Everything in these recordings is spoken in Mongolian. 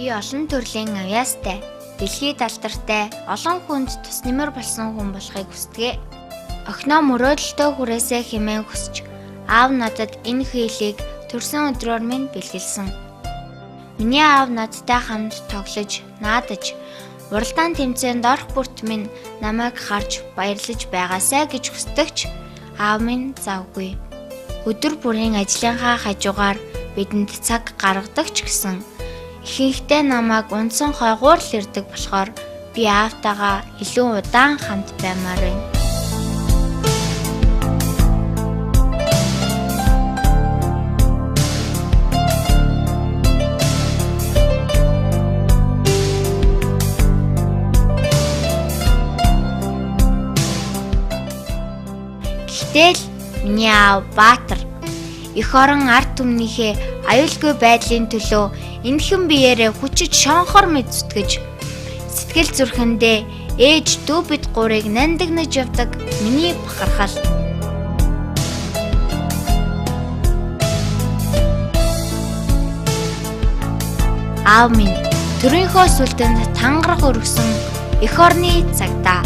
Би олон төрлийн авьяастай, дэлхийд алдартай, олон хүнд тус нэмэр болсон хүн болохыг хүсдэг. Охиноо мөрөөдөлтөө хүрээсэй хэмээн хүсч, аав надад энэ хийлийг төрсөн өдрөөр минь бэлгэлсэн. Миний аав надтай хамт тоглож, наадаж, уралдаан тэмцээнд орох бүрт минь намайг харж баярлаж байгаасай гэж хүсдэгч аав минь завгүй. Өдөр бүрийн ажлынхаа хажуугаар бидэнд цаг гаргадаг ч гэсэн ихэнхдээ намайг унтсан хойгуур л ирдэг болохоор би аавтайгаа илүү удаан хамт баймаар байна. Гэтэл миний аав баатар. Эх орон ард түмнийхээ аюулгүй байдлын төлөө энэхэн биеэрээ хүчит шонхор мэд зүтгэж сэтгэл зүрхэндээ ээж дүү бид гурыг нандинаж явдаг миний бахархал. Аав минь төрийнхөө сүлдэнд тангараг өргөсөн эх орны цагдаа.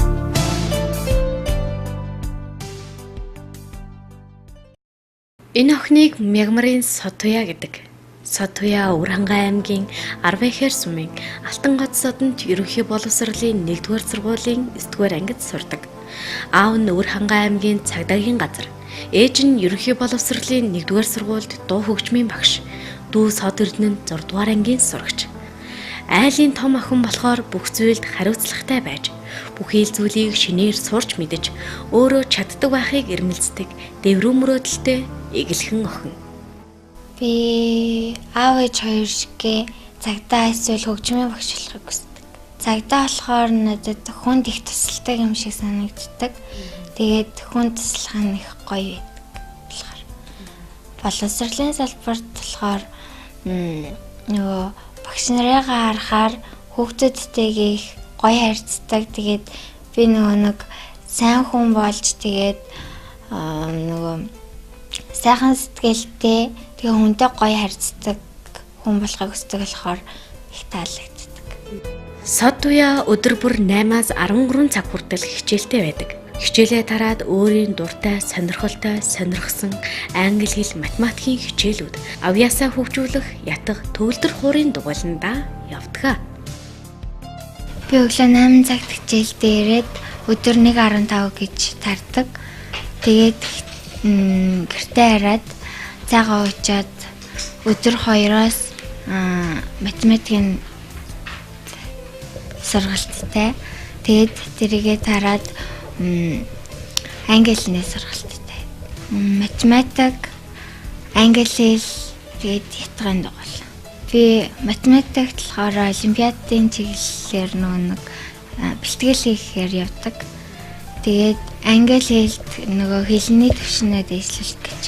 Энэ охиныг Мягмарын Сотуя гэдэг. Сотуя Өвөрхангай аймгийн Арвэхэр сумын Алтан гот содонд ерөнхий боловсролын 1-р сургуулийн 9-р ангид сурдаг. Аав нь Өвөрхангай аймгийн цагдаагийн газар. Ээж нь ерөнхий боловсролын 1-р сургуульд дуу хөгжмийн багш. Дүү Сод Эрдэнэт 6-р ангийн сурагч. Айлын том охин болохоор бүх зүйлд хариуцлагатай байж, бүхий л зүйлийг шинээр сурч мэдэж, өөрөө чаддаг байхыг эрмэлздэг, дэврүү мөрөөдөлтэй эгэлхэн охин. Би аав ээж хоёр шигээ цагдаа эсвэл хөгжмийн багш болохыг хүсдэг. Цагдаа болохоор надад хүнд их тусалдаг юм шиг санагддаг. Тэгээд хүнд туслах нь их гоё байдаг болохоор. Боловсролын салбарт болохоор нөгөө багш нарыгаа харахаар хүүхдүүдтэйгээ их гоё харьцдаг. Тэгээд би нэг сайн хүн болж тэгээд нөгөө сайхан сэтгэлтэй тэгээ хүнтэй гоё харьцдаг хүн болохыг хүсдэг болохоор их таалагддаг. Сотуя өдөр бүр 8-аас 13 цаг хүртэл хичээлтэй байдаг. Хичээлээ тараад өөрийн дуртай, сонирхолтой, сонирхсан англи хэл, математикийн хичээлүүд авьяасаа хөгжүүлэх ятг төгөлдөр хуурын дугуйландаа явдаг. Би өглөө 8 цагт хичээлдээ ирээд өдөр 1:15 гэж тардаг. Тэгээд гэртээ хараад цагаа уучаад өдөр 2-оос математикийн сургалттай. Тэгээд тэрийгээ тараад англи хэлний сургалттай. Математик, англи хэл тэгээд ятгын дугуйл. Би математикт болохоор олимпиадын чиглэлээр нэг бэлтгэл хийхээр явдаг. Тэгээд англи хэлд нөгөө хэлний төвшнөө дэвшлэх гэж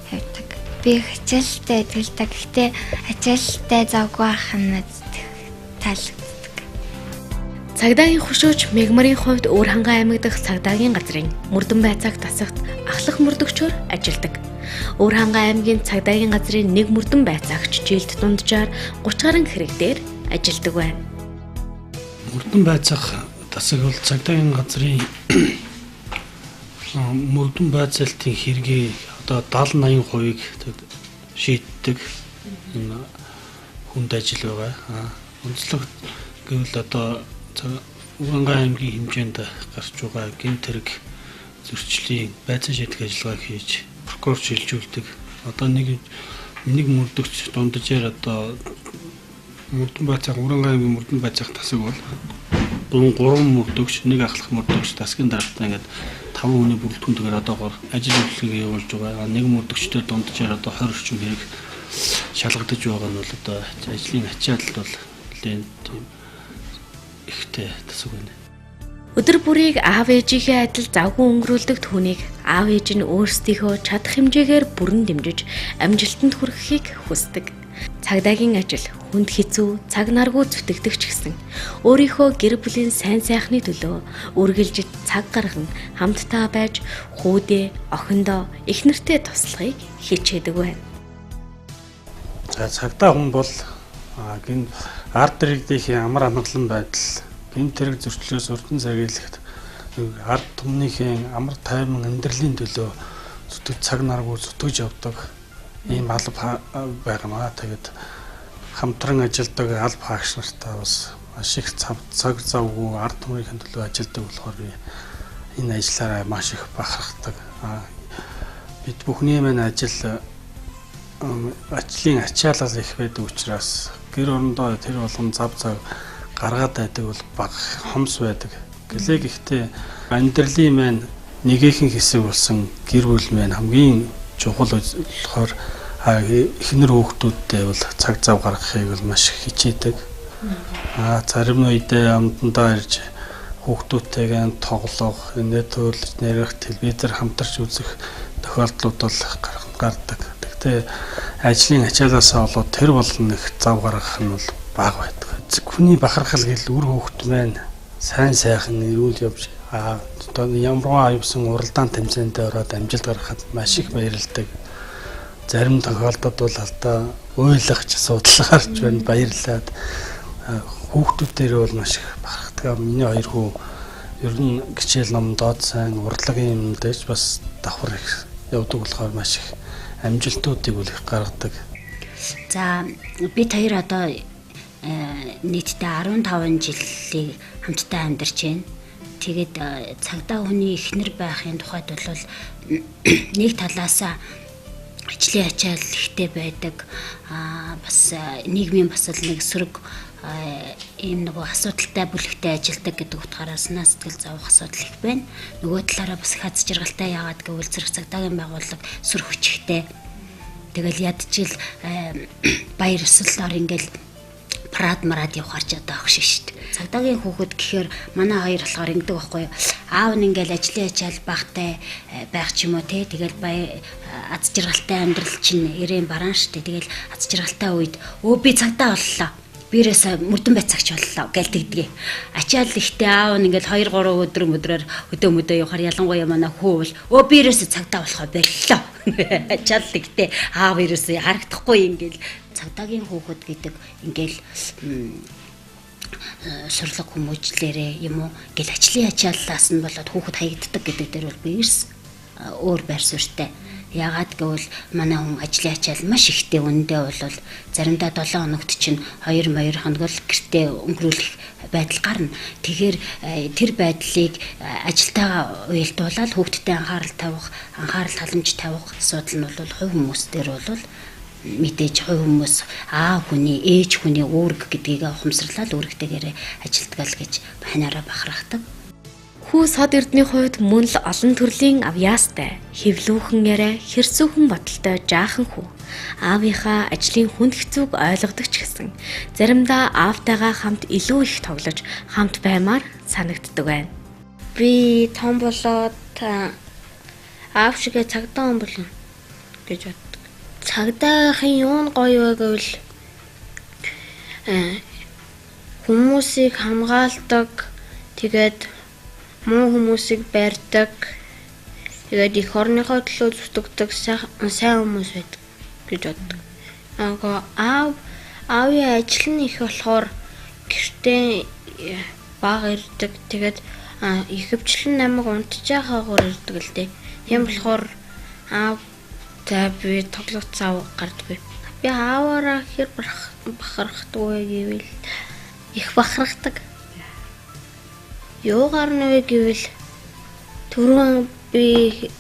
явдаг. Би хичээлтэй тэлдэг. Гэхдээ хичээлтэй завгүй байх нь таалагддаг. Цагдаагийн хөшөөч Мягмарын хувьд Өвөрхангай аймаг дахь цагдаагийн газрын Мөрдөн байцааг тасагт ахлах мөрдөгчөөр ажилладаг. Өвөрхангай аймгийн цагдаагийн газрын нэг Мөрдөн байцаагч жилд дунджаар 30 гаруй хэрэг дээр ажилладаг байна. Мөрдөн байцаах тасаг бол цагдаагийн газрын мөрдөн байцаалтын хэргийг одоо 70-80% шийддэг энэ хүнд ажил байгаа. Онцлог гэвэл одоо Өвөрхангай аймгийн хэмжээнд гарч байгаа гэмт хэрэг зөрчлийн байцаа шийдэх ажиллагаа хийж прокурор шилжүүлдэг. Одоо нэг мөрдөгч дунджаар одоо мөрдөн байцаах Өвөрхангай аймгийн мөрдөн байцаах тасаг бол 3 мөрдөгч, нэг ахлах мөрдөгч тасгийн дараалтаа ингээд 5 хүний бүрэлдэхүүнтэйгээр одоогоор ажил үйлчлэгээ явуулж байгаа. Нэг мөрдөгчдөр дунджаар одоо 20 орчим хэрэг шалгагдаж байгаа нь бол одоо ажлын ачаалт бол нэлээд тийм ихтэй тасаг байна. Өдөр бүрийг аав ээжийнхээ адил завгүй өнгөрүүлдэг түүнийг аав ээж нь өөрсдийнхөө чадах хэмжээгээр бүрэн дэмжиж амжилтанд хүрэхийг хүсдэг. Цагдаагийн ажил хүнд хэцүү, цаг наргүй зүтгэдэг ч гэсэн өөрийнхөө гэр бүлийн сайн сайхны төлөө үргэлж цаг гарган хамтдаа байж хүүдээ, охиндоо, эхнэртэй туслахыг хичээдэг байна. За цагдаа хүн бол гин ард иргэдийн амар амгалан байдал, гэмт хэрэг зөрчлөөс урдан сэргийлэхэд ард түмнийхээ амар тайван амьдралын төлөө зүтгэж цаг наргүй зүтгэж явдаг ийм алба байгаамаа. Тэгээд хамтран ажилладаг алба хаагч нартай бас маш их цаг завгүй ард түмнийхэн төлөө ажилладаг болохоор би энэ ажлаараа маш их бахархдаг. Бид бүхний маань ажлын ачаалал их байдаг учраас гэр орондоо тэр болгон зав гаргаад байдаг бол бага хомс байдаг. Гэхдээ амьдралын маань нэгэн хэсэг болсон гэр бүл маань хамгийн чухал болохоор эхнэр хүүхдүүдтэй бол цаг зав гаргахыг бол маш их хичээдэг. Зарим үедээ амтандаа ирж хүүхдүүдтэйгээ тоглох, инээ төрлөж нэрх телевизээр хамтарч үзэх тохиолдлууд бол гардаг. Гэхдээ ажлын ачаалаасаа болоод тэр болгон их зав гаргах нь бол бага байдаг. Хүний бахархал гэл үр хүүхд маань сайн сайхан эрүүл явж одоо ямарваа аюулсан уралдаан тэмцээндээ ороод амжилт гаргахад маш их баярлдаг. Зарим тохиолдолд бол алдаа уйлахч судалгаарч байна баярлаад хүүхдүүдээр бол маш их бахархдаг. Миний хоёр хүү ер нь хичээл ном доод сайн урлагийн юмдэж бас давхар их явдаг болохоор маш их амжилтуудыг бол их гаргадаг. За бид хоёр одоо нийтдээ 15 жилийн хамтдаа амьдарч байна. Тэгээд цагдаа хүний эхнэр байхын тухайд бол нэг талаасаа ажлын ачаал ихтэй байдаг. Бас нийгмийн бас л нэг сөрөг ийм нэг асуудалтай бүлэгтэй ажилдаг гэдэг утгаараас сэтгэл зовох асуудал их байна. Нөгөө талаараа бас хаз жаргалтай яагаад гэвэл зэрэг цагдаагийн байгууллага сүр хүчтэй. Тэгэл ядчил баяр ёслолоор ингээл парад марад явахаар ч одоо огш шүү дээ. Цагдаагийн хүүхэд гэхээр манай хоёр болохоор ингэдэг байхгүй юу? Аав нь ингээл ажлын ачаал багтай байх ч юм уу те. Тэгэл аз жаргалтай амьдрал чинь ирээн бараан шүү дээ. Тэгэл аз жаргалтай үед би цагдаа боллоо. Бирээс мөрдөн байцаагч боллоо гэлдэгдгээ. Ачаал ихтэй аав нь ингээл 2-3 өдрөөр өдөө явахаар ялангуяа манай хүү бол бирээс цагдаа болохоо боллоо. Ачаал ихтэй аав ерөөсөө харагдахгүй ингээл цагдаагийн хүүхэд гэдэг ингээл сурлаг хүмүүжлэрээ юм уу гэл ажлын ачааллаас нь болоод хүүхэд хаягддаг гэдэг дээр бол би эрс өөр байр суурьтай. Яагаад гэвэл манай хүн ажлын ачаал маш ихтэй үндэ бол заримдаа 7 хоногт чинь 2 хоног л гэртээ өнгөрүүлэх байдал гарна. Тэгэхээр тэр байдлыг ажилтайгаа уялдуулаад хүүхдэд анхаарал халамж тавих асуудал нь бол хувь хүмүүс дээр бол мэдээж хувь хүмүүс хүний ээж хүний үүрэг гэдгийг ухамсарлаад үүрэгтэйгээрээ ажилтгаал гэж банаараа бахархдаг. Хүү сод эрдний хувьд мөн л олон төрлийн авьяастай, хэвлүүхэн яриа, хэрсүүхэн бодолтой жаахан хүү. Аавынхаа ажлын хүнд хэцүүг ойлгодог ч гэсэн заримдаа аавтайгаа хамт илүү их тоглож, хамт баймаар санагддаг байна. Би том болоод аав шигээ цагдаа хүн болно гэж боддог. Цагдаагийн юу нь гоё вэ гэвэл хүмүүсийг хамгаалдаг, тэгээд муу хүмүүсийг барьдаг, тэгээд их орныхоо төлөө зүтгэдэг сайн хүмүүс байдаг гэж боддог. Аавын ажил нь их болохоор гэртээ бага ирдэг, тэгээд ихэвчлэн намайг унтчихаагүйгээр ирдэг л дээ. Тийм болохоор за би тоглох цав гардгүй. Би ааваараа хэр бахархдаг вэ гэвэл их бахархдаг. Юугаар нэ гэвэл түрүүн би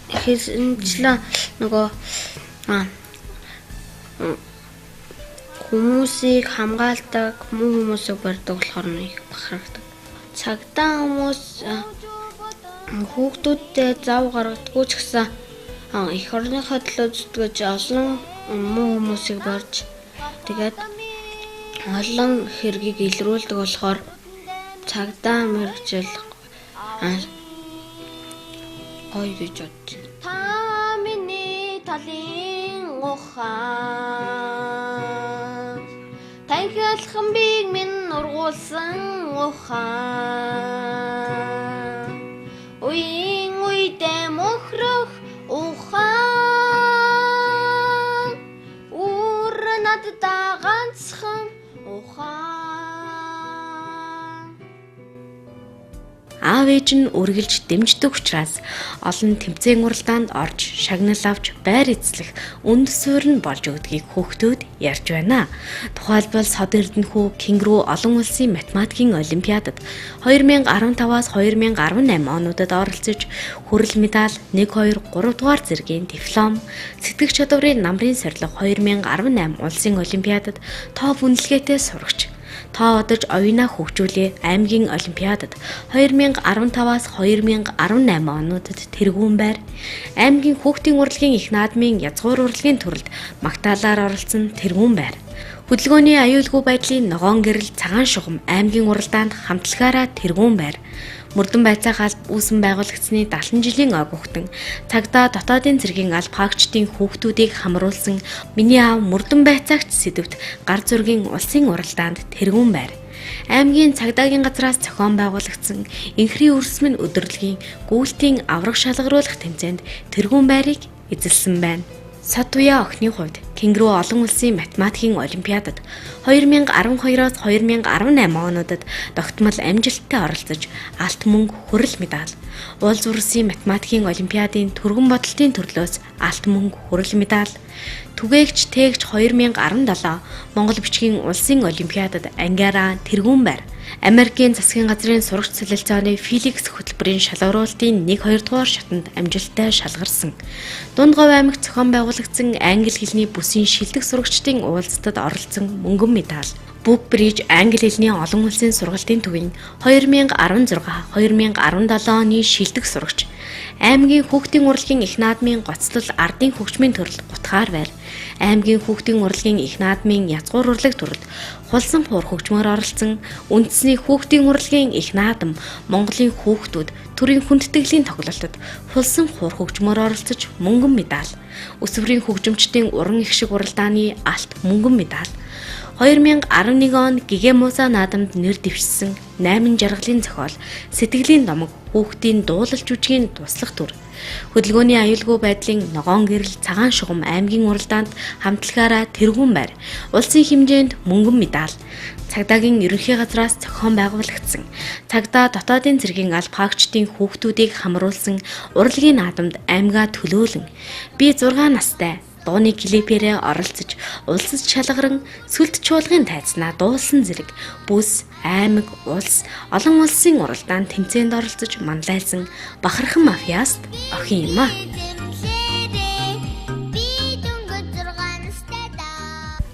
хэлсэнчлээ нөгөө хүмүүсийг хамгаалдаг, муу хүмүүсийг барьдаг болохоор их бахархдаг. Цагдаа хүмүүс хүүхдүүдтэй зав гаргадаггүй ч гэсэн их орныхоо төлөө зүтгэж олон муу хүмүүсийг барьж тэгээд олон хэргийг илрүүлдэг болохоор цагдаа мэрэгжил гоё гэж бодож байна. Та миний талын ухаан танхилхан бийг минь ургуулсан ухаан үеийн үедээ мөхрөх ухаан надад ганцхан ухаан аав ээж нь үргэлж дэмждэг учраас олон тэмцээн уралдаанд орж шагнал авч байр эзлэх үнд суурь нь болж өгдгийг хүүхдүүд ярьж байна. Тухайлбал Сод Эрдэнэхүү Кенгуру олон улсын математикийн олимпиадад 2015-аас 2018 онуудад оролцож хүрэл медаль 1, 2, 3 дугаар зэргийн диплом, сэтгэх чадварын намрын сорилго 2018 улсын олимпиадад топ үнэлгээтэй сурагч. Та одож оюунаа хөгжүүлээ аймгийн олимпиадад 2015-аас 2018 онуудад тэргүүн байр, аймгийн хүүхдийн урлагийн их наадмын язгуур урлагийн төрөлд магтаалаар оролцсон тэргүүн байр. Хөдөлгөөний аюулгүй байдлын ногоон гэрэл цагаан шугам аймгийн уралдаанд хамтлагаараа тэргүүн байр. Мөрдөн байцаах алба үүсэн байгуулагдсны 70 жилийн ой бүхтэн цагдаа дотоодын цэргийн алба хаагчдын хүүхдүүдийг хамруулсан миний аав мөрдөн байцаагч сэдвт гар зургийн улсын уралдаанд тэргүүн байр. Аймгийн цагдаагийн газраас зохион байгуулагдсан инхрийн өрсмөн өдөрлөгийн гүйлтийн авраг шалгаруулах тэмцээнд тэргүүн байрыг эзэлсэн байна. Сод туяа охины хувьд Кенгуру олон улсын математикийн олимпиадад 2012-оос 2018 онуудад тогтмол амжилттай оролцож алт мөнгө, хүрэл медаль, Улс Улсын математикийн олимпиадын түргэн бодолтын төрлөөс алт мөнгө, хүрэл медаль, түгээгч тээгч 2017 Монгол бичгийн улсын олимпиадад ангиараа тэргүүн байр. Америкийн засгийн газрын сурагч солилцооны Феликс хөтөлбөрийн шалгаруулалтын 1-2 дугаар шатанд амжилттай шалгарсан. Дундгов аймагт зохион байгуулагдсан англи хэлний бүсийн шилдэг сурагчдын уулзалтад оролцсон мөнгөн медаль. Bookbridge англи хэлний олон улсын сургалтын төвийн 2016-2017 оны шилдэг сурагч. Аймгийн хүүхдийн урлагийн их наадмын гоцлол ардын хөгжмийн төрөл Гутгаар байр. Аймгийн хүүхдийн урлагийн их наадмын язгуур урлаг төрөлд хулсан хуур хөгжмөөр оролцсон үндэсний хүүхдийн урлагийн их наадам Монголын хүүхдүүд төрийн хүндэтгэлийн тоглолтод хулсан хуур хөгжмөөр оролцож мөнгөн медаль. Өсвөрийн хөгжимчдийн уран их шиг уралдааны алт мөнгөн медаль. 2011 он Гигемуса наадамд нэр дэвшсэн 8 жаргалын зохиол сэтгэлийн номог хүүхдийн дуулал жүжигийн туслах төр. Хөдөлгөөний аюулгүй байдлын ногоон гэрэл цагаан шугам аймгийн уралдаанд хамтлагаараа тэргүүн байр. Улсын хэмжээнд мөнгөн медаль. Цагдаагийн ерөнхий газраас зохион байгуулагдсан цагдаа дотоодын цэргийн алба хаагчдын хүүхдүүдийг хамруулсан урлагийн наадамд аймгаа төлөөлөн би 6 настай дууны клипээрээ оролцож улсад шалгаран сүлд чуулгын тайзнаа дуулсан зэрэг бүс, аймаг, улс, олон улсын уралдаанд тэмцээнд оролцож манлайлсан бахархан мафиаст охин юм а.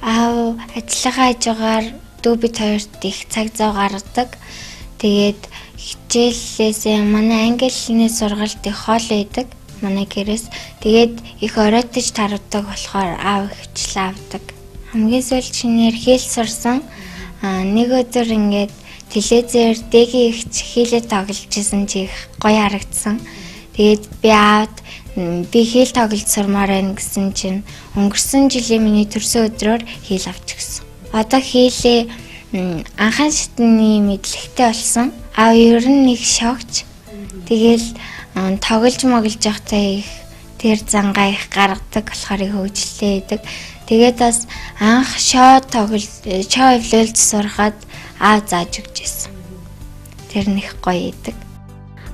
Аав ажиллагаа ажгаар дүү бид хоёрт их цаг зав гаргадаг. Тэгээд хичээлээсээ манай англи хэлний сургалт их хоол байдаг. Манай гэрээс тэгээд их оройтож тарвдаг болохоор аав хвчлээ авдаг. Хамгийн сүүлд шинээр хэл сурсан. Нэг өдөр ингээд телевизээр дэгийн ихч хэлээ тоглож исэн чи их гоё харагдсан. Тэгээд би аавд би хэл тоглож сурмаар байна гэсэн чинь өнгөрсөн жилийн миний төрсөн өдрөөр хэл авч гисэн. Одоо хэлээ анхаан шатны мэдлэгтэй болсон. Аав ер нь нэг шокч. Тэгэл тоглож моглож явахдаа их тэр зангаа их гаргадаг болохоор их хөвжлээ байдаг. Тэгээд бас анх шоо эвлэлд сурахад аав зааж өгч байсан. Тэр них гоё байдаг.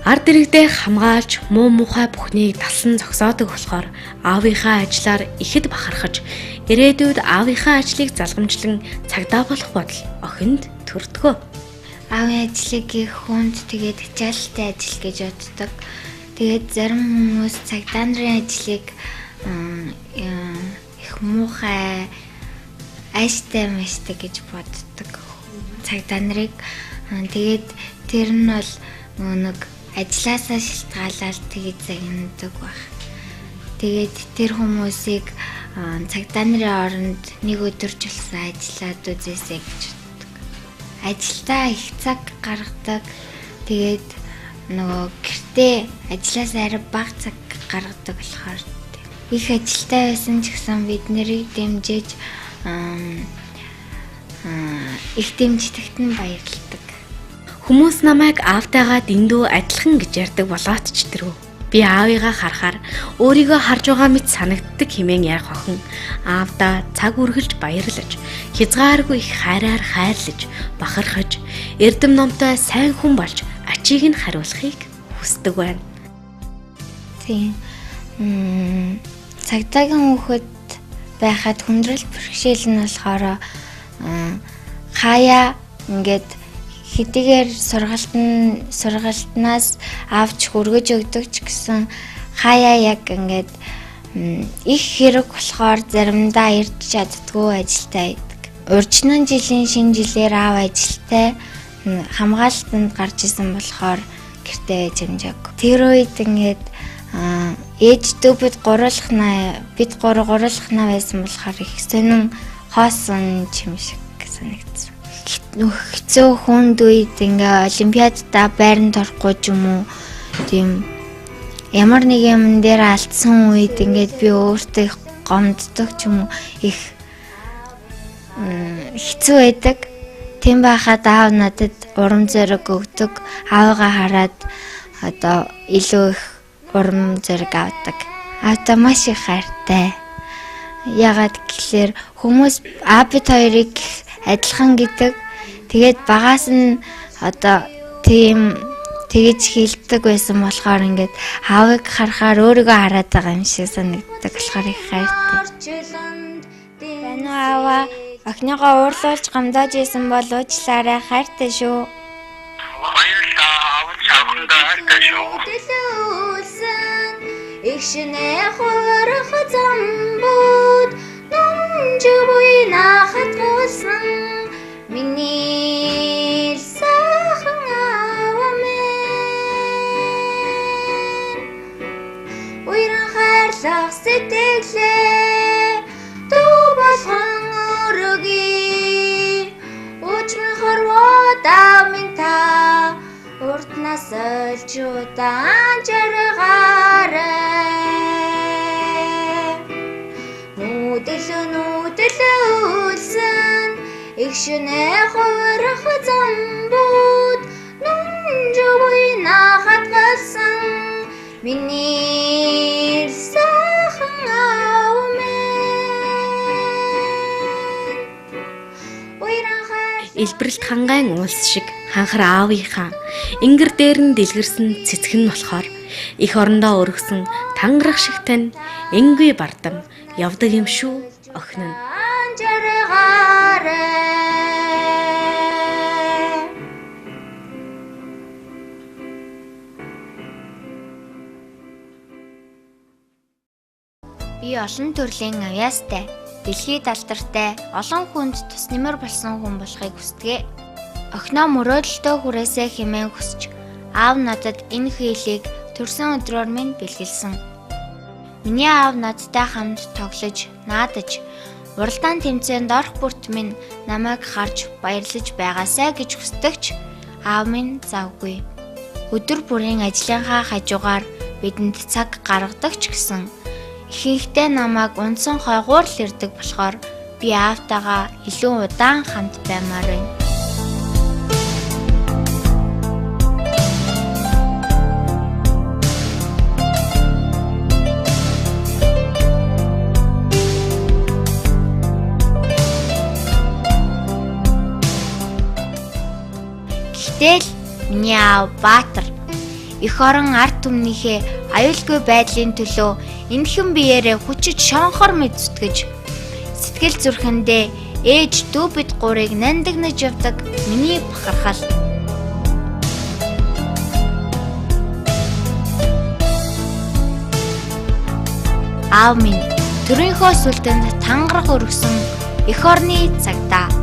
Ард иргэдээ хамгаалж муу мухай бүхнийг талсан зогсоодог болохоор аавынхаа ажлаар ихэд бахархаж ирээдүйд аавынхаа ажлыг залгамжлан цагдаа болох бодол охинд төрдгөө. Аавын ажлыг их хүнд тэгээд хичээлтэй ажил гэж боддог. Тэгээд зарим хүмүүс цагдаа нарын ажлыг их муухай айштай мэштэй гэж боддог. Цагдаа нарыг тэгээд тэр нь бол нэг ажилласаа шилтгаалаад тэгээд загнадаг баг. Тэгээд тэр хүмүүсийг цагдаа нарын оронд нэг өдөржүүлсэн ажиллаад үзээсэй гэж боддог. Ажилдаа их цаг гаргадаг. Тэгээд нөгөө гэртээ ажиллаас арай бага цаг гаргадаг болохоор их ажилтай байсан ч гэсэн бид нарыг дэмжиж их дэмждэгт нь баярлагдав. Хүмүүс намайг аавтайгаа дэндүү адилхан гэж ярьдаг болоод ч тэрв. Би аавыгаа харахаар өөрийгөө харж байгаа мэт санагддаг хэмээн ярих охин аавдаа цаг үргэлж баярлаж, хязгааргүй их хайраар хайрлаж, бахархаж, эрдэм номтой сайн хүн болж ачийг нь хариулахыг хүсдэг байна. Тийм. Цагдаагийн хүүхэд байхад хүндрэл бэрхшээл нь болохоор хаяа ингээд хэдийгээр сургалтнаас авч хүргэж өгдөг ч гэсэн хаяа яг ингээд их хэрэг болохоор заримдаа ирж чаддгүй ажилтай байдаг. Урьдчилан жилийн шинэ жилээр аав ажилтай хамгаалтанд гарч исэн болохоор гэртээ байж амжаагүй. Тэр үед ингээд ээждөө бид гурлахнаа байсан болохоор их сонин хоосон юм шиг санагдсан. Хэцүү хүнд үед ингээ олимпиадта байранд орохгүй ч юм уу тийм ямар нэг юм дээр алдсан үед ингээд би өөртөө их гомддог ч юм уу их хэцүү байдаг. Тийм байхад аав надад урам зориг өгдөг. Аавгаа хараад одоо илүү их урам зориг авдаг. Аавтай маш их хайртай. Ягаад гэхээр хүмүүс бид хоёрыг адилхан гэдэг. Тэгээд багаас нь одоо тийм тэгэж хилдэг байсан болохоор ингээд аавыг харахаар өөрийгөө хараад байгаа юм шиг санагддаг болохоор их хайртай. Байна уу аава? Охиныгоо уурлуулж гамдааж исэн бол уучлаарай, хайртай шүү. Баярлалаа, аав цаавхандаа хайртай шүү. Ихшнээ хөрөх замбууд нунжгүй нахат гусан миний сайхан аавмэн уйран хайрлах сэтгэлээ дүү болгон өргөе өчмөн хорвоо минь та уртнаас олж удаан жаргаарай нүүдэлүүлсэн ихшнээ хөрөх замбууд нунжгүй нахат гусан миний сайхан аавмэн Илбэрэлт хангайн уулс шиг ханхар аавынхаа ингэр дээр нь дэлгэрсэн цэцэг нь болохоор их орондоо өргөсөн тангарах шиг тань энгүй бардам явдаг юм шүү охин нь. Би олон төрлийн авьяастай, дэлхийд алдартай, олон хүнд тус нэмэр болсон хүн болохыг хүсдэг. Охиноо мөрөөдөлтөө хүрээсэй хэмээн хүсч, аав надад энэ хийлийг төрсөн өдрөөр минь бэлгэлсэн. Миний аав надтай хамт тоглож, наадаж, уралдаан тэмцээнд орох бүрт минь намайг харж баярлаж байгаасай гэж хүсдэгч аав минь завгүй. Өдөр бүрийн ажлынхаа хажуугаар бидэнд цаг гаргадаг ч гэсэн ихэнхдээ намайг унсан хойгуурл ирдэг болохоор би аавтайгаа илүү удаан хамт баймаар байна. Гэтэл миний аав Баатар эх орон ард түмнийхээ аюулгүй байдлын төлөө энэхэн биеэрээ хүчит шонхор мэд зүтгэж сэтгэл зүрхэндээ ээж дүү бид гурыг нандагнаж явдаг миний бахархал. Аав минь төрийнхөө сүлдэнд тангараг өргөсөн эх орны цагдаа.